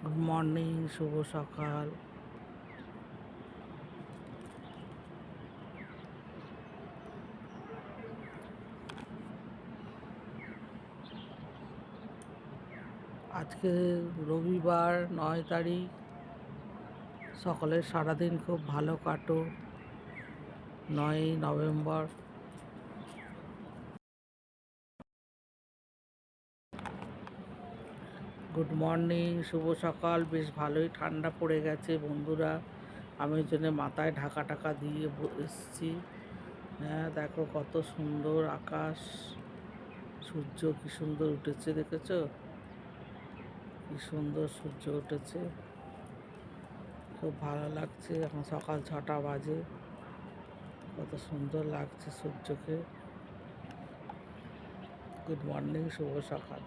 Good morning, শুভ সকাল। আজকে রবিবার 9 তারিখ। সকলের সারাদিন খুব ভালো কাটো। 9ই নভেম্বর। গুড মর্নিং, শুভ সকাল। বেশ ভালোই ঠান্ডা পড়ে গেছে বন্ধুরা। আমি ওই জন্য মাথায় ঢাকা টাকা দিয়ে এসছি। হ্যাঁ, দেখো কত সুন্দর আকাশ, সূর্য কি সুন্দর উঠেছে, দেখেছো কি সুন্দর সূর্য উঠেছে। খুব ভালো লাগছে। এখন সকাল 6টা বাজে। কত সুন্দর লাগছে সূর্যকে। গুড মর্নিং, শুভ সকাল।